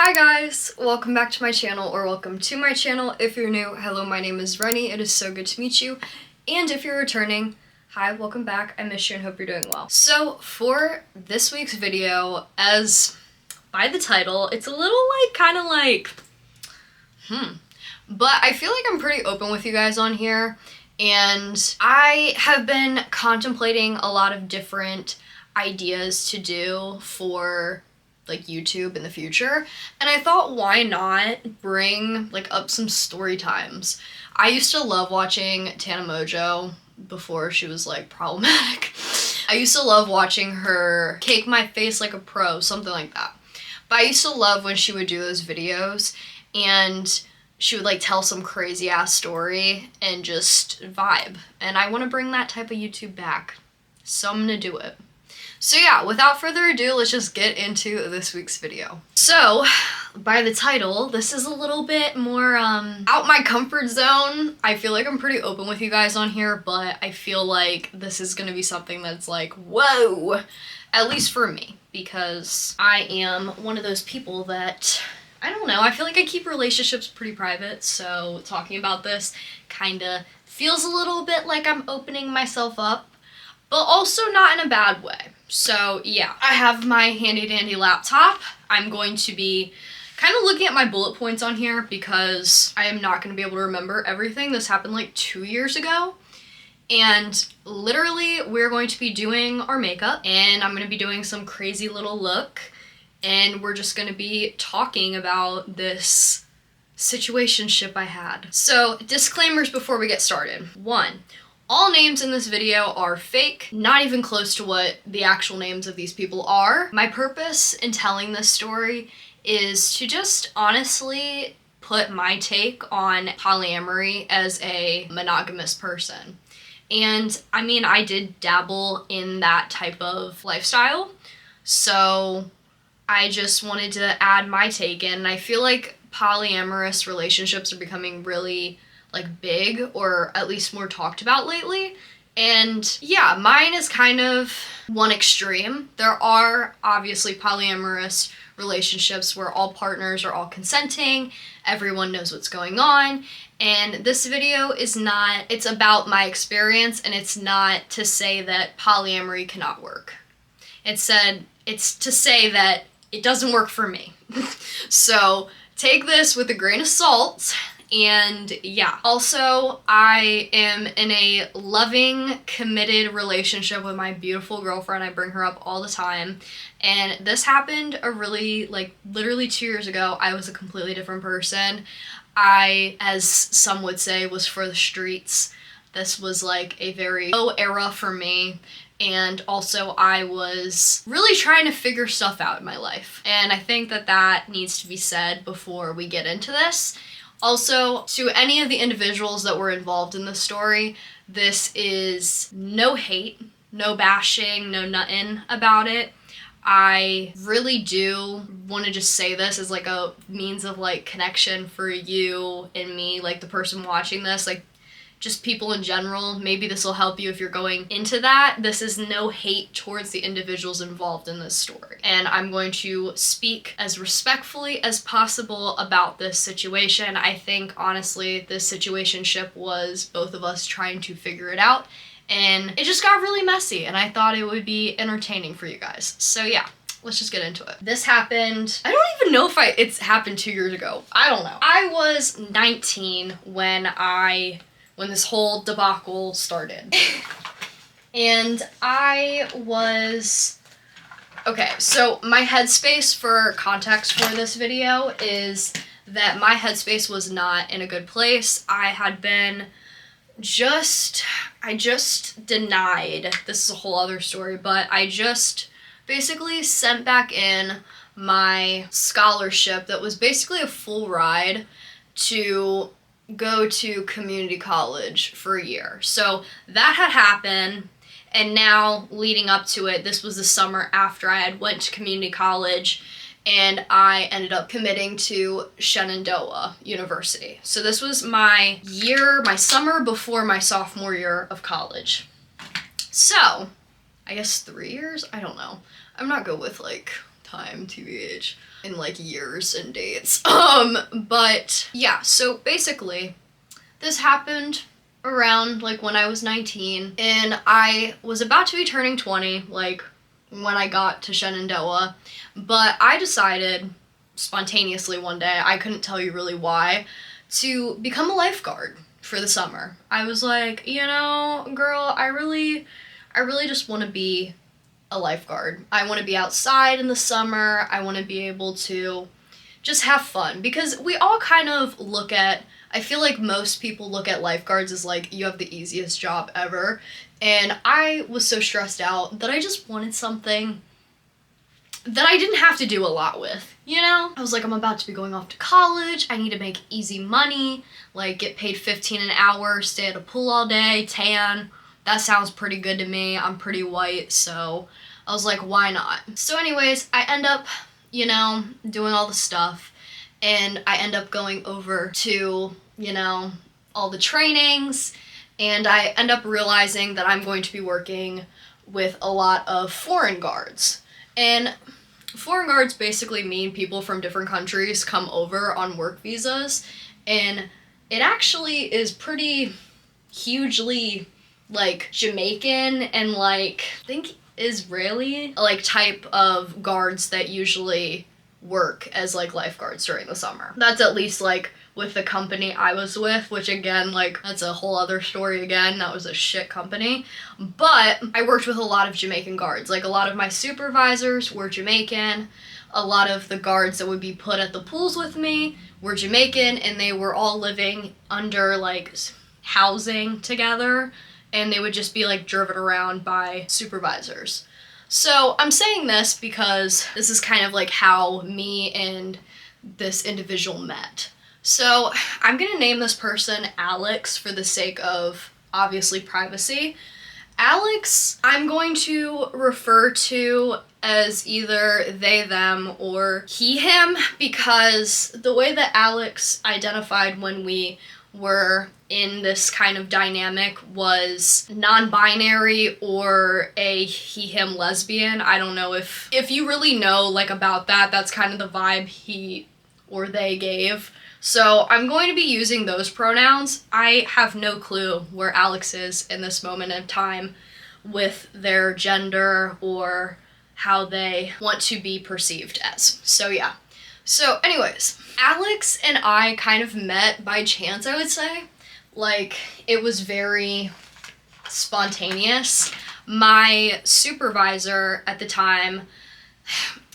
Hi guys, welcome back to my channel, or welcome to my channel. If you're new, hello, my name is Rennie. It is so good to meet you. And if you're returning, hi, welcome back. I miss you and hope you're doing well. So for this week's video, as by the title, it's a little but I feel like I'm pretty open with you guys on here, and I have been contemplating a lot of different ideas to do for like YouTube in the future, and I thought, why not bring up some story times. I used to love watching Tana Mojo before she was problematic. I used to love watching her cake my face like a pro, something like that. But I used to love when she would do those videos and she would tell some crazy ass story and just vibe. And I want to bring that type of YouTube back. So I'm gonna do it. So yeah, without further ado, let's just get into this week's video. So, by the title, this is a little bit more out my comfort zone. I feel like I'm pretty open with you guys on here, but I feel like this is gonna be something that's whoa, at least for me, because I am one of those people that, I don't know, I feel like I keep relationships pretty private, so talking about this kinda feels a little bit like I'm opening myself up, but also not in a bad way. So yeah, I have my handy dandy laptop. I'm going to be kind of looking at my bullet points on here because I am not going to be able to remember everything. This happened 2 years ago. And literally we're going to be doing our makeup, and I'm going to be doing some crazy little look, and we're just going to be talking about this situationship I had. So disclaimers before we get started. 1. All names in this video are fake, not even close to what the actual names of these people are. My purpose in telling this story is to just honestly put my take on polyamory as a monogamous person. And I mean, I did dabble in that type of lifestyle, so I just wanted to add my take in. And I feel like polyamorous relationships are becoming really big, or at least more talked about lately. And yeah, mine is kind of one extreme. There are obviously polyamorous relationships where all partners are all consenting, everyone knows what's going on, and this video is not, it's about my experience, and it's not to say that polyamory cannot work. It's to say that it doesn't work for me. So take this with a grain of salt. And yeah, also I am in a loving, committed relationship with my beautiful girlfriend. I bring her up all the time. And this happened a really, literally 2 years ago. I was a completely different person. I, as some would say, was for the streets. This was a very low era for me. And also I was really trying to figure stuff out in my life. And I think that that needs to be said before we get into this. Also, to any of the individuals that were involved in this story, this is no hate, no bashing, no nothing about it. I really do want to just say this as a means of connection for you and me, the person watching this, just people in general. Maybe this will help you if you're going into that. This is no hate towards the individuals involved in this story. And I'm going to speak as respectfully as possible about this situation. I think, honestly, this situationship was both of us trying to figure it out, and it just got really messy, and I thought it would be entertaining for you guys. So yeah, let's just get into it. This happened, I don't even know if it's happened 2 years ago. I don't know. I was 19 when this whole debacle started. And I was, okay, so my headspace, for context for this video, is that my headspace was not in a good place. I had been I just denied, this is a whole other story, but I just basically sent back in my scholarship that was basically a full ride to go to community college for a year. So that had happened, and now leading up to it, this was the summer after I had went to community college, and I ended up committing to Shenandoah University. So this was my summer before my sophomore year of college. So, I guess 3 years? I don't know. I'm not good with time, TBH, in like years and dates. But yeah, so basically this happened around like when I was 19, and I was about to be turning 20, like when I got to Shenandoah, but I decided spontaneously one day, I couldn't tell you really why, to become a lifeguard for the summer. I was like, you know, girl, I really just want to be a lifeguard. I want to be outside in the summer. I want to be able to just have fun, because we all kind of look at, I feel like most people look at lifeguards as like, you have the easiest job ever. And I was so stressed out that I just wanted something that I didn't have to do a lot with, you know? I was like, I'm about to be going off to college. I need to make easy money, like get paid $15 an hour, stay at a pool all day, tan. That sounds pretty good to me. I'm pretty white, so I was like, why not? So anyways, I end up, you know, doing all the stuff, and I end up going over to, you know, all the trainings, and I end up realizing that I'm going to be working with a lot of foreign guards. And foreign guards basically mean people from different countries come over on work visas, and it actually is pretty hugely like Jamaican and like I think Israeli like type of guards that usually work as like lifeguards during the summer. That's at least like with the company I was with, which again, like that's a whole other story again. That was a shit company. But I worked with a lot of Jamaican guards. Like a lot of my supervisors were Jamaican. A lot of the guards that would be put at the pools with me were Jamaican, and they were all living under like housing together, and they would just be like driven around by supervisors. So I'm saying this because this is kind of like how me and this individual met. So I'm gonna name this person Alex for the sake of obviously privacy. Alex, I'm going to refer to as either they, them, or he, him, because the way that Alex identified when we were in this kind of dynamic was non-binary or a he, him lesbian. I don't know if you really know like about that. That's kind of the vibe he or they gave. So I'm going to be using those pronouns. I have no clue where Alex is in this moment of time with their gender or how they want to be perceived as. So yeah. So anyways, Alex and I kind of met by chance, I would say. Like, it was very spontaneous. My supervisor at the time,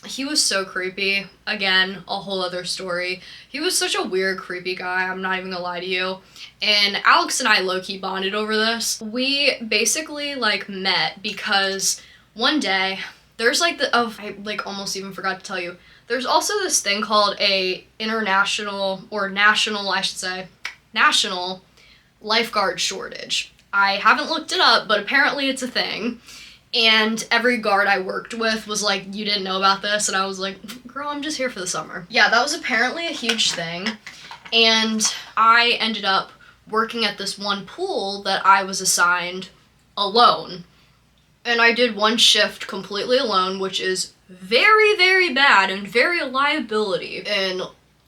he was so creepy. Again, a whole other story. He was such a weird, creepy guy, I'm not even gonna lie to you. And Alex and I low-key bonded over this. We basically, like, met because one day, there's, like, I, like, almost even forgot to tell you, there's also this thing called a international, or national, I should say, national lifeguard shortage. I haven't looked it up, but apparently it's a thing. And every guard I worked with was like, you didn't know about this? And I was like, girl, I'm just here for the summer. Yeah, that was apparently a huge thing. And I ended up working at this one pool that I was assigned alone. And I did one shift completely alone, which is very, very bad and very a liability. And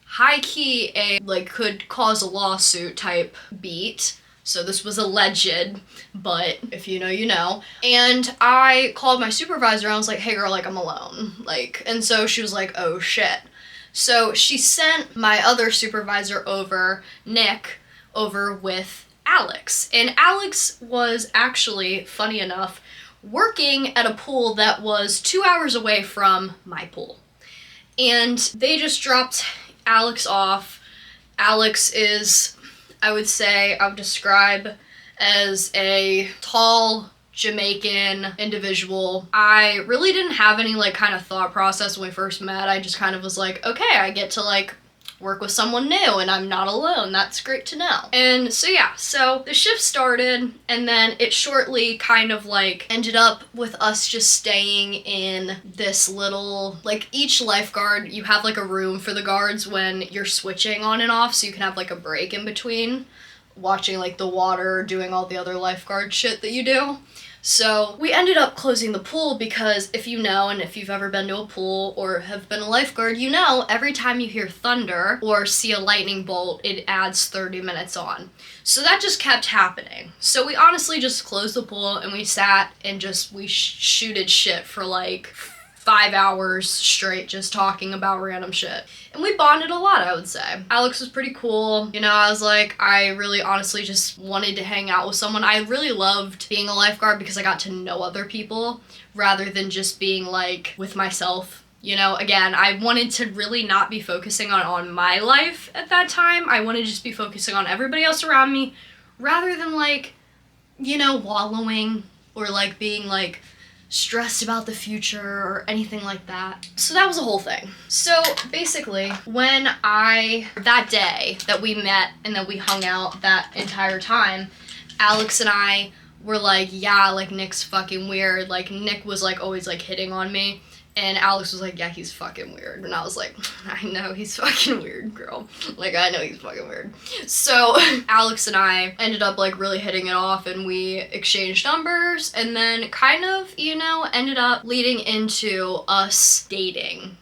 high-key a, like, could cause a lawsuit type beat. So this was alleged, but if you know, you know. And I called my supervisor and I was like, hey girl, like I'm alone. Like, and so she was like, oh shit. So she sent my other supervisor over, Nick, over with Alex. And Alex was actually, funny enough, working at a pool that was 2 hours away from my pool. And they just dropped Alex off. Alex is, I would say, I would describe as a tall Jamaican individual. I really didn't have any like kind of thought process when we first met. I just kind of was like, okay, I get to like work with someone new and I'm not alone. That's great to know. And so yeah, so the shift started and then it shortly kind of like ended up with us just staying in this little, like each lifeguard, you have like a room for the guards when you're switching on and off so you can have like a break in between watching like the water, doing all the other lifeguard shit that you do. So we ended up closing the pool because if you know, and if you've ever been to a pool or have been a lifeguard, you know every time you hear thunder or see a lightning bolt, it adds 30 minutes on. So that just kept happening. So we honestly just closed the pool and we sat and we shooted shit for like 5 hours straight, just talking about random shit. And we bonded a lot, I would say. Alex was pretty cool. You know, I was like, I really honestly just wanted to hang out with someone. I really loved being a lifeguard because I got to know other people rather than just being like with myself. You know, again, I wanted to really not be focusing on my life at that time. I wanted to just be focusing on everybody else around me rather than like, you know, wallowing or like being like stressed about the future or anything like that. So that was a whole thing. So basically, that day that we met and that we hung out that entire time, Alex and I were like, yeah, like Nick's fucking weird. Like Nick was like always like hitting on me. And Alex was like, yeah, he's fucking weird. And I was like, I know he's fucking weird, girl. Like, I know he's fucking weird. So Alex and I ended up like really hitting it off and we exchanged numbers and then kind of, you know, ended up leading into us dating.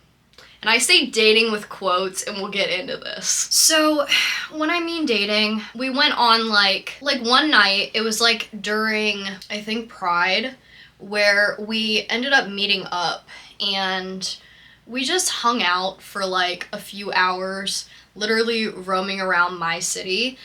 And I say dating with quotes and we'll get into this. So when I mean dating, we went on like one night, it was like during, I think, Pride, where we ended up meeting up and we just hung out for like a few hours, literally roaming around my city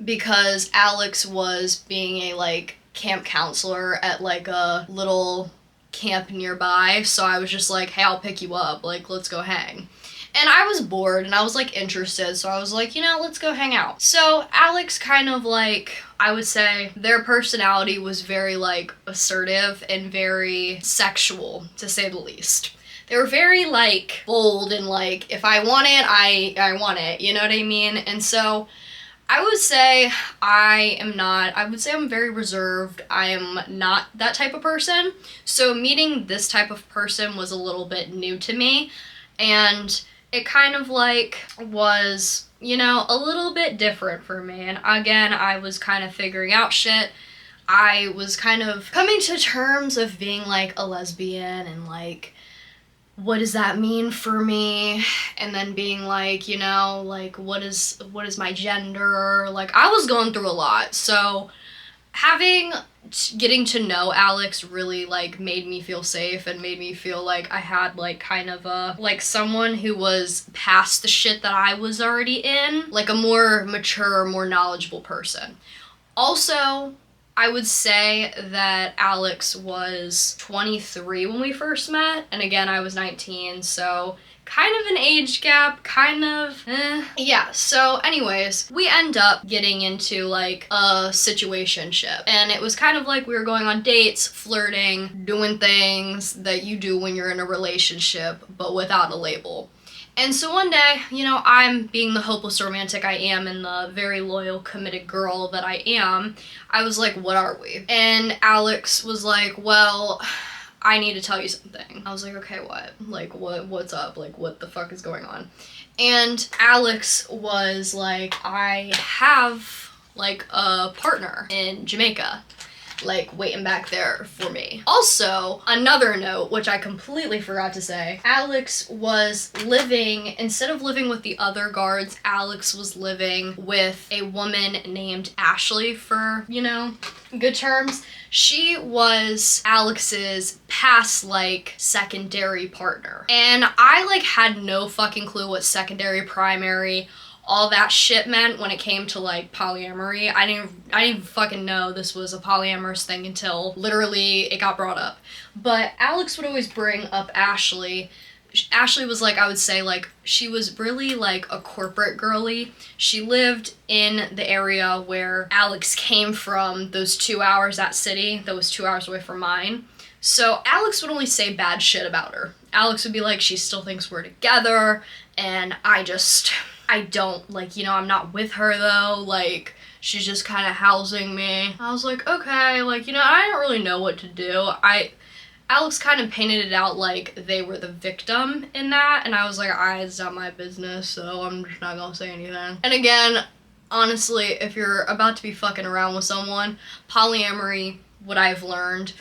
because Alex was being a like camp counselor at like a little camp nearby. So I was just like, hey, I'll pick you up, like let's go hang. And I was bored and I was like interested, so I was like, you know, let's go hang out. So Alex kind of like, I would say their personality was very like assertive and very sexual, to say the least. They were very like bold and like, if I want it, I want it, you know what I mean? And so I would say I'm very reserved. I am not that type of person. So meeting this type of person was a little bit new to me. And it kind of like was, you know, a little bit different for me. And again, I was kind of figuring out shit. I was kind of coming to terms of being like a lesbian and like, what does that mean for me? And then being like, you know, like what is my gender? Like I was going through a lot. So getting to know Alex really like made me feel safe and made me feel like I had like kind of like someone who was past the shit that I was already in, like a more mature, more knowledgeable person. Also, I would say that Alex was 23 when we first met, and again, I was 19, so kind of an age gap, kind of, Yeah, so anyways, we end up getting into like a situationship, and it was kind of like we were going on dates, flirting, doing things that you do when you're in a relationship, but without a label. And so one day, you know, I'm being the hopeless romantic I am and the very loyal, committed girl that I am, I was like, what are we? And Alex was like, well, I need to tell you something. I was like, okay, what? Like, what's up? Like, what the fuck is going on? And Alex was like, I have, like, a partner in Jamaica, like, waiting back there for me. Also, another note, which I completely forgot to say, Alex was living, instead of living with the other guards, Alex was living with a woman named Ashley for, you know, good terms. She was Alex's past, like, secondary partner. And I, like, had no fucking clue what secondary, primary, all that shit meant when it came to like polyamory. I didn't fucking know this was a polyamorous thing until literally it got brought up. But Alex would always bring up Ashley. Ashley was like, I would say like, she was really like a corporate girly. She lived in the area where Alex came from, those 2 hours, that city that was 2 hours away from mine. So Alex would only say bad shit about her. Alex would be like, she still thinks we're together, and I don't, like, you know, I'm not with her though, like, she's just kind of housing me. I was like, okay, like, you know, I don't really know what to do. Alex kind of painted it out like they were the victim in that, and I was like, it's not my business, so I'm just not gonna say anything. And again, honestly, if you're about to be fucking around with someone, polyamory what I've learned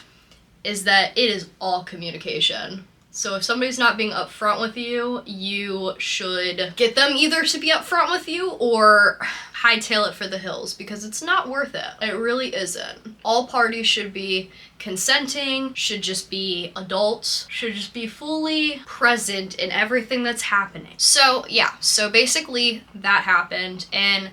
is that it is all communication. So if somebody's not being upfront with you, you should get them either to be upfront with you or hightail it for the hills, because it's not worth it. It really isn't. All parties should be consenting, should just be adults, should just be fully present in everything that's happening. So yeah, so basically that happened, and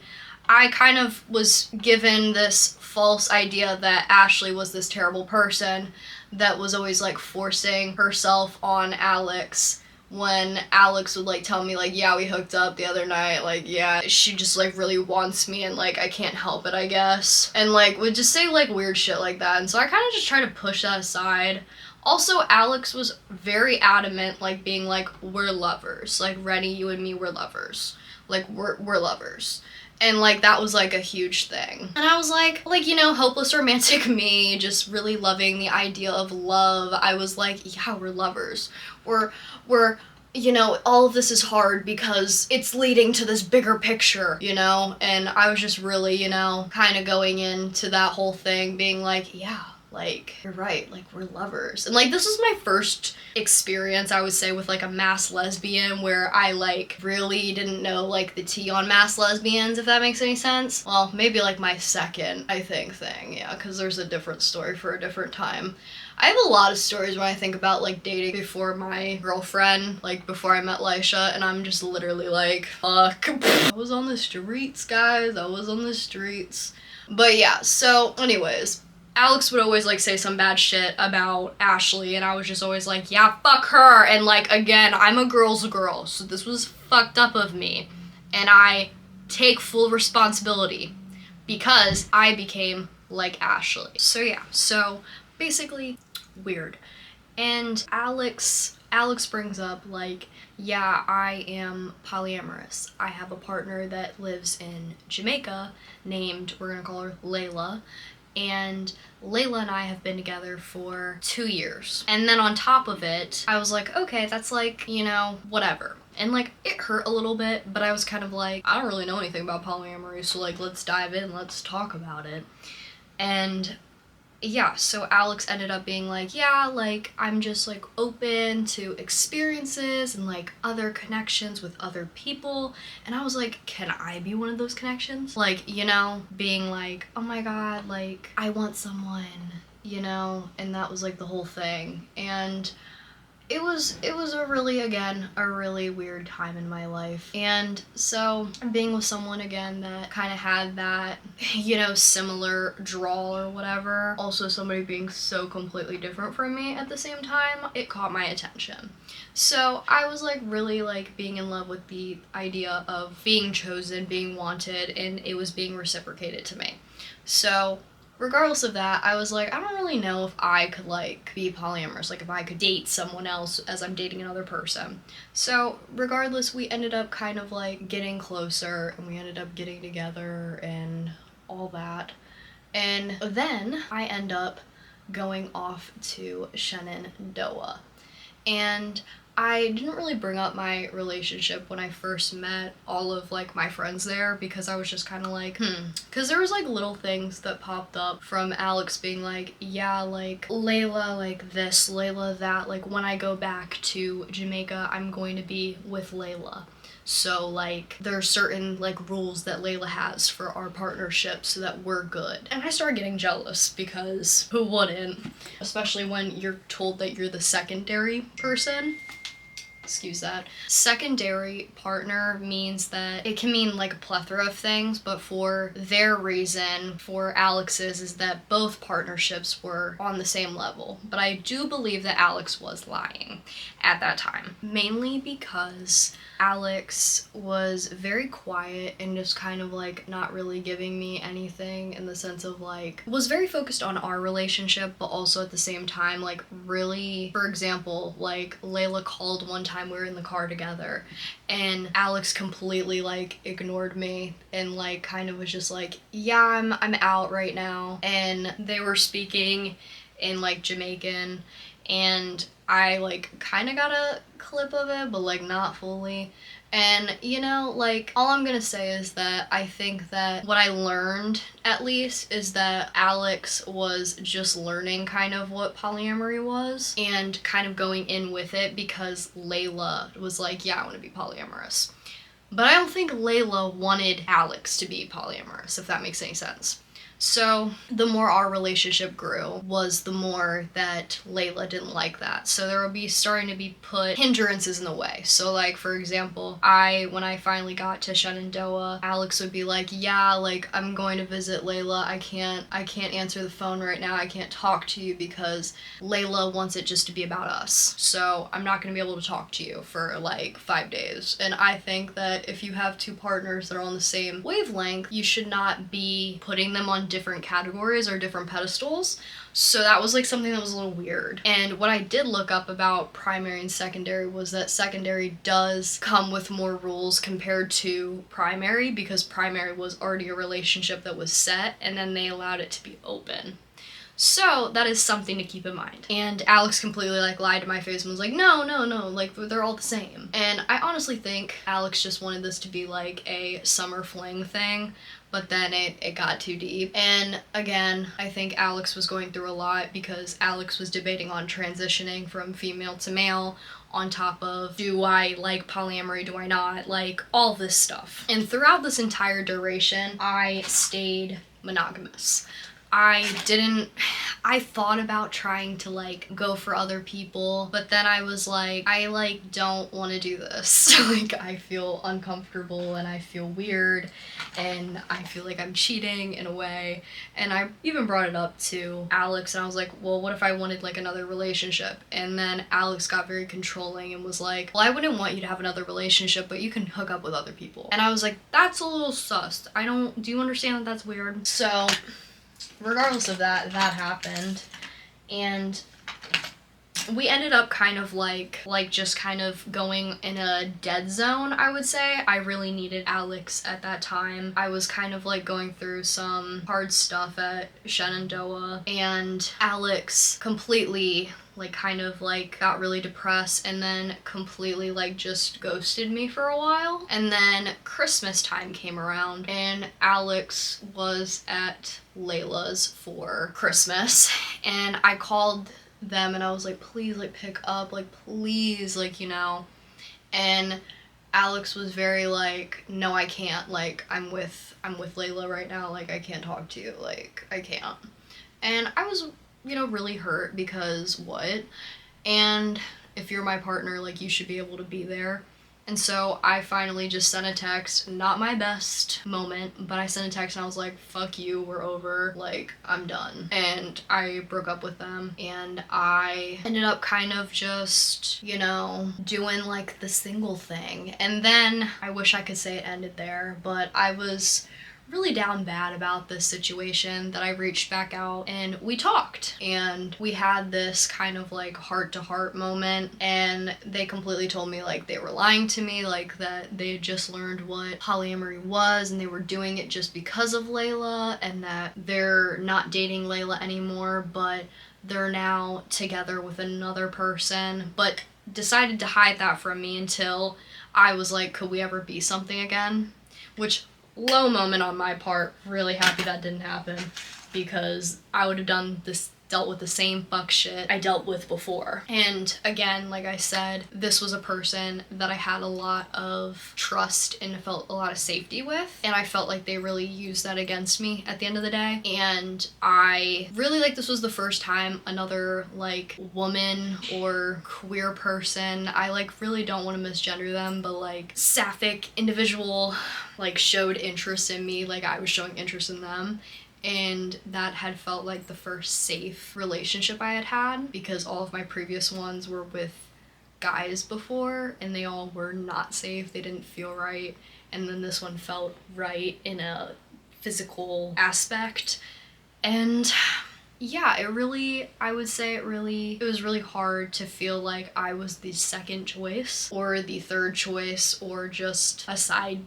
I kind of was given this false idea that Ashley was this terrible person that was always like forcing herself on Alex, when Alex would like tell me like, yeah, we hooked up the other night, like, yeah, she just like really wants me and like I can't help it, I guess, and like would just say like weird shit like that. And so I kind of just try to push that aside. Also, Alex was very adamant, like being like, we're lovers, like Rennie, you and me, we're lovers, like we're lovers. And like that was like a huge thing. And I was like, you know, hopeless romantic me, just really loving the idea of love. I was like, yeah, we're lovers. We're you know, all of this is hard because it's leading to this bigger picture, you know? And I was just really, you know, kind of going into that whole thing being like, yeah, like, you're right, like, we're lovers. And like, this was my first experience, I would say, with like a mass lesbian, where I like really didn't know like the tea on mass lesbians, if that makes any sense. Well, maybe like my second, I think, thing, yeah, because there's a different story for a different time. I have a lot of stories when I think about like dating before my girlfriend, like before I met Lisha, and I'm just literally like, fuck. I was on the streets, guys, I was on the streets. But yeah, so anyways, Alex would always like say some bad shit about Ashley, and I was just always like, yeah, fuck her. And like, again, I'm a girl's girl, so this was fucked up of me, and I take full responsibility because I became like Ashley. So yeah, so basically weird. And Alex brings up like, yeah, I am polyamorous. I have a partner that lives in Jamaica named, we're gonna call her Layla, and Layla and I have been together for 2 years. And then on top of it, I was like, okay, that's like, you know, whatever. And like, it hurt a little bit, but I was kind of like, I don't really know anything about polyamory, so like, let's dive in, let's talk about it. And yeah, so Alex ended up being like, yeah, like, I'm just like open to experiences and like other connections with other people. And I was like, can I be one of those connections? Like, you know, being like, oh my god, like, I want someone, you know? And that was like the whole thing. And it was a really, again, a really weird time in my life. And so being with someone again that kind of had that, you know, similar drawl or whatever, also somebody being so completely different from me at the same time, it caught my attention. So I was like really like being in love with the idea of being chosen, being wanted, and it was being reciprocated to me. So regardless of that, I was like, I don't really know if I could like be polyamorous, like if I could date someone else as I'm dating another person. So regardless, we ended up kind of like getting closer, and we ended up getting together and all that. And then I end up going off to Shenandoah. And I didn't really bring up my relationship when I first met all of like my friends there, because I was just kind of like, because there was like little things that popped up from Alex being like, yeah, like Layla like this, Layla that, like when I go back to Jamaica, I'm going to be with Layla. So like there are certain like rules that Layla has for our partnership so that we're good. And I started getting jealous, because who wouldn't? Especially when you're told that you're the secondary person. Excuse that. Secondary partner means that it can mean like a plethora of things, but for their reason, for Alex's, is that both partnerships were on the same level. But I do believe that Alex was lying at that time, mainly because Alex was very quiet and just kind of like not really giving me anything, in the sense of like, was very focused on our relationship, but also at the same time like really, for example, like Layla called one time, we were in the car together, and Alex completely like ignored me and like kind of was just like, yeah, I'm out right now. And they were speaking in like Jamaican, and I like kind of got a clip of it, but like not fully. And you know, like, all I'm gonna say is that I think that what I learned, at least, is that Alex was just learning kind of what polyamory was and kind of going in with it because Layla was like, yeah, I want to be polyamorous. But I don't think Layla wanted Alex to be polyamorous, if that makes any sense. So the more our relationship grew was the more that Layla didn't like that. So there would be starting to be put hindrances in the way. So like, for example, when I finally got to Shenandoah, Alex would be like, yeah, like, I'm going to visit Layla. I can't answer the phone right now. I can't talk to you because Layla wants it just to be about us. So I'm not going to be able to talk to you for like 5 days. And I think that if you have two partners that are on the same wavelength, you should not be putting them on different categories or different pedestals. So that was like something that was a little weird. And what I did look up about primary and secondary was that secondary does come with more rules compared to primary, because primary was already a relationship that was set and then they allowed it to be open. So that is something to keep in mind. And Alex completely like lied to my face and was like, no, like, they're all the same. And I honestly think Alex just wanted this to be like a summer fling thing, but then it got too deep. And again, I think Alex was going through a lot because Alex was debating on transitioning from female to male, on top of, do I like polyamory, do I not, like, all this stuff. And throughout this entire duration, I stayed monogamous. I thought about trying to like go for other people, but then I was like, I like don't want to do this. Like, I feel uncomfortable and I feel weird and I feel like I'm cheating in a way. And I even brought it up to Alex and I was like, well, what if I wanted like another relationship? And then Alex got very controlling and was like, well, I wouldn't want you to have another relationship, but you can hook up with other people. And I was like, that's a little sus. Do you understand that that's weird? So regardless of that happened, and we ended up kind of like just kind of going in a dead zone, I would say. I really needed Alex at that time. I was kind of like going through some hard stuff at Shenandoah, and Alex completely like kind of like got really depressed and then completely like just ghosted me for a while. And then Christmas time came around and Alex was at Layla's for Christmas, and I called them and I was like, please, like, pick up, like, please, like, you know. And Alex was very like, no, I can't, like, I'm with Layla right now, like, I can't talk to you, like, I can't. And I was, you know, really hurt because what? And if you're my partner, like, you should be able to be there. And so I finally just sent a text, not my best moment, but I sent a text and I was like, fuck you, we're over, like, I'm done. And I broke up with them, and I ended up kind of just, you know, doing like the single thing. And then I wish I could say it ended there, but I was really down bad about this situation that I reached back out and we talked, and we had this kind of like heart-to-heart moment, and they completely told me like they were lying to me, like that they had just learned what polyamory was and they were doing it just because of Layla, and that they're not dating Layla anymore, but they're now together with another person, but decided to hide that from me until I was like, could we ever be something again? Which, low moment on my part, really happy that didn't happen, because I would have dealt with the same fuck shit I dealt with before. And again, like I said, this was a person that I had a lot of trust and felt a lot of safety with, and I felt like they really used that against me at the end of the day. And I really, like, this was the first time another like woman or queer person, I like really don't want to misgender them, but like sapphic individual, like, showed interest in me like I was showing interest in them. And that had felt like the first safe relationship I had had, because all of my previous ones were with guys before and they all were not safe, they didn't feel right, and then this one felt right in a physical aspect. And yeah, I would say it was really hard to feel like I was the second choice or the third choice or just a side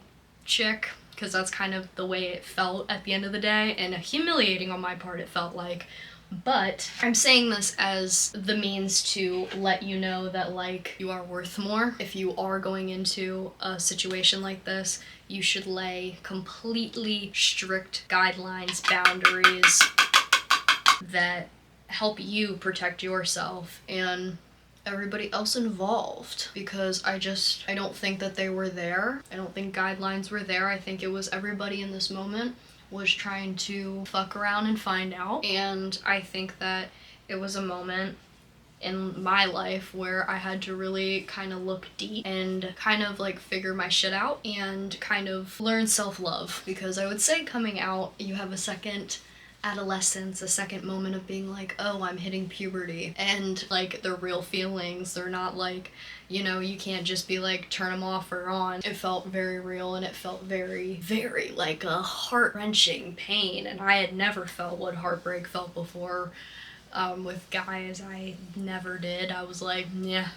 chick, because that's kind of the way it felt at the end of the day, and humiliating on my part it felt like, But I'm saying this as the means to let you know that, like, you are worth more. If you are going into a situation like this, you should lay completely strict guidelines, boundaries that help you protect yourself and everybody else involved, because I don't think that they were there. I don't think guidelines were there. I think it was everybody in this moment was trying to fuck around and find out, and I think that it was a moment in my life where I had to really kind of look deep and kind of like figure my shit out and kind of learn self-love, because I would say coming out, you have a second adolescence, a second moment of being like, oh, I'm hitting puberty, and like the real feelings, they're not like, you know, you can't just be like turn them off or on. It felt very real, and it felt very, very like a heart-wrenching pain, and I had never felt what heartbreak felt before. With guys, I never did. I was like, yeah.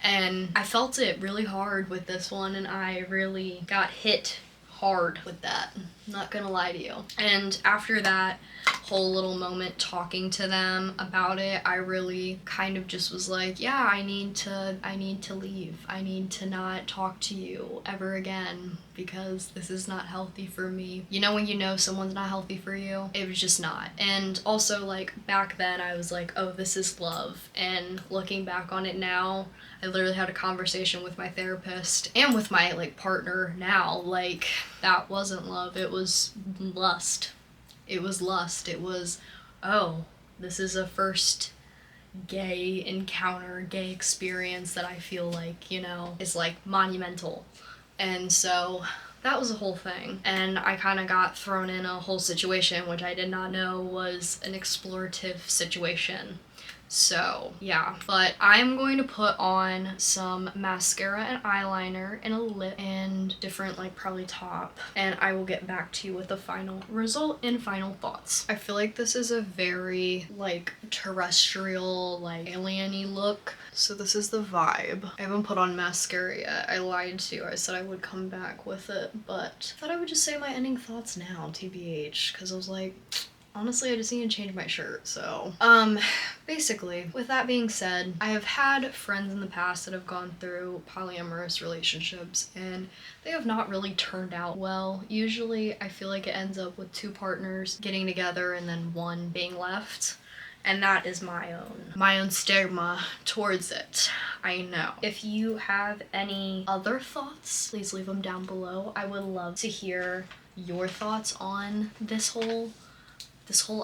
And I felt it really hard with this one, and I really got hit hard with that. I'm not gonna lie to you. And after that whole little moment talking to them about it, I really kind of just was like, yeah, I need to leave. I need to not talk to you ever again, because this is not healthy for me. You know when you know someone's not healthy for you? It was just not. And also, like, back then I was like, oh, this is love. And looking back on it now, I literally had a conversation with my therapist and with my like partner now, like, that wasn't love, it was lust. It was lust. It was, oh, this is a first gay encounter, gay experience that I feel like, you know, is like monumental. And so that was a whole thing. And I kind of got thrown in a whole situation which I did not know was an explorative situation. So, yeah. But I'm going to put on some mascara and eyeliner and a lip and different, like, probably top. And I will get back to you with the final result and final thoughts. I feel like this is a very, like, terrestrial, like, alien-y look. So this is the vibe. I haven't put on mascara yet. I lied to you. I said I would come back with it, but I thought I would just say my ending thoughts now, TBH, because I was like, honestly, I just need to change my shirt, so. Basically, with that being said, I have had friends in the past that have gone through polyamorous relationships, and they have not really turned out well. Usually, I feel like it ends up with two partners getting together and then one being left. And that is my own stigma towards it. I know. If you have any other thoughts, please leave them down below. I would love to hear your thoughts on this whole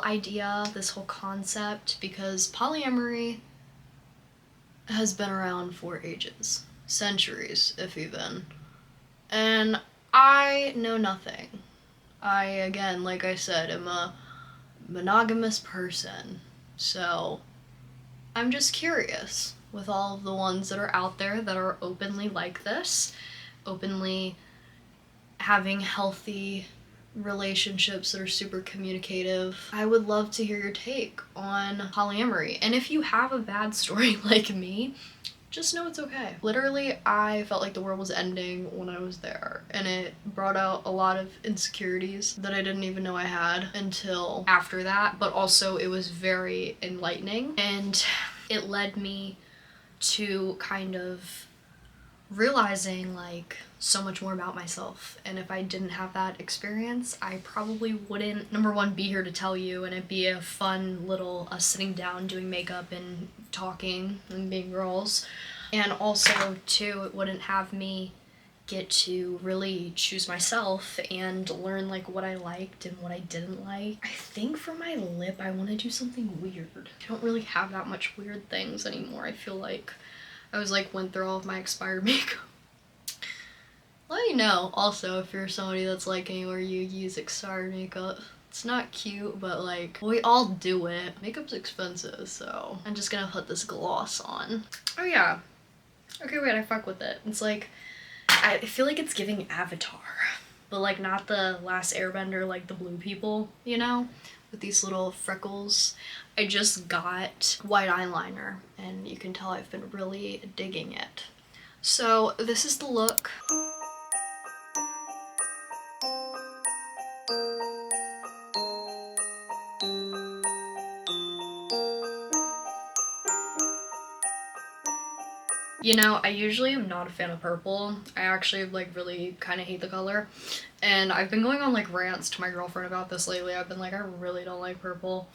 idea, this whole concept, because polyamory has been around for ages, centuries, if even. And I know nothing. I, again, like I said, am a monogamous person, so I'm just curious with all of the ones that are out there that are openly like this, openly having healthy relationships that are super communicative. I would love to hear your take on polyamory. And if you have a bad story like me, just know it's okay. Literally, I felt like the world was ending when I was there, and it brought out a lot of insecurities that I didn't even know I had until after that, but also it was very enlightening, and it led me to kind of realizing like so much more about myself. And if I didn't have that experience, I probably wouldn't, number one, be here to tell you, and it'd be a fun little us sitting down doing makeup and talking and being girls. And also two, it wouldn't have me get to really choose myself and learn like what I liked and what I didn't like. I think for my lip I want to do something weird. I don't really have that much weird things anymore. I feel like I was like went through all of my expired makeup. Let me know also if you're somebody that's like me where you use expired makeup. It's not cute, but like we all do it. Makeup's expensive, so I'm just gonna put this gloss on. Oh yeah. Okay, wait, I fuck with it. It's like, I feel like it's giving Avatar, but like not the Last Airbender, like the blue people, you know, with these little freckles. I just got white eyeliner, and you can tell I've been really digging it. So this is the look. You know, I usually am not a fan of purple. I actually like really kind of hate the color. And I've been going on like rants to my girlfriend about this lately. I've been like, I really don't like purple.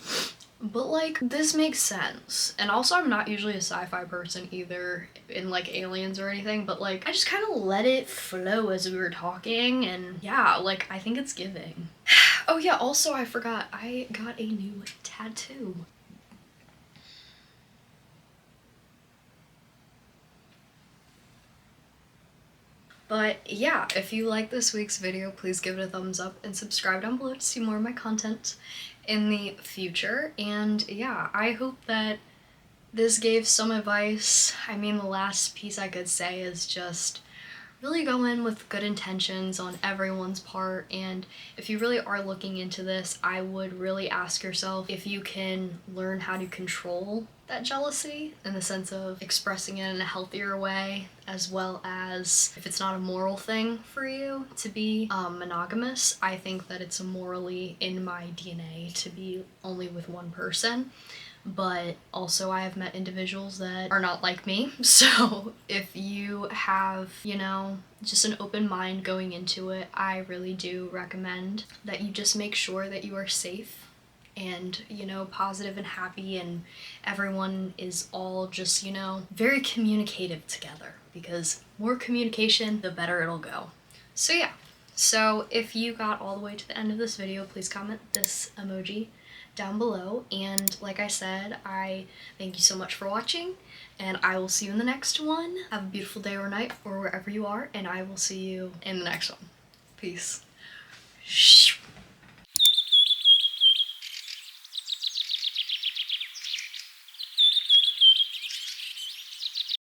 But like, this makes sense. And also I'm not usually a sci-fi person either in like aliens or anything, but like, I just kind of let it flow as we were talking, and yeah, like, I think it's giving. Oh yeah, also I forgot, I got a new tattoo. But yeah, if you like this week's video, please give it a thumbs up and subscribe down below to see more of my content in the future. And yeah, I hope that this gave some advice. I mean, the last piece I could say is just really go in with good intentions on everyone's part, and if you really are looking into this, I would really ask yourself if you can learn how to control that jealousy in the sense of expressing it in a healthier way, as well as if it's not a moral thing for you to be monogamous. I think that it's morally in my DNA to be only with one person, but also I have met individuals that are not like me. So if you have, you know, just an open mind going into it, I really do recommend that you just make sure that you are safe and, you know, positive and happy, and everyone is all just, you know, very communicative together, because more communication, the better it'll go. So yeah, so if you got all the way to the end of this video, please comment this emoji down below, and like I said, I thank you so much for watching, and I will see you in the next one. Have a beautiful day or night or wherever you are, and I will see you in the next one. Peace.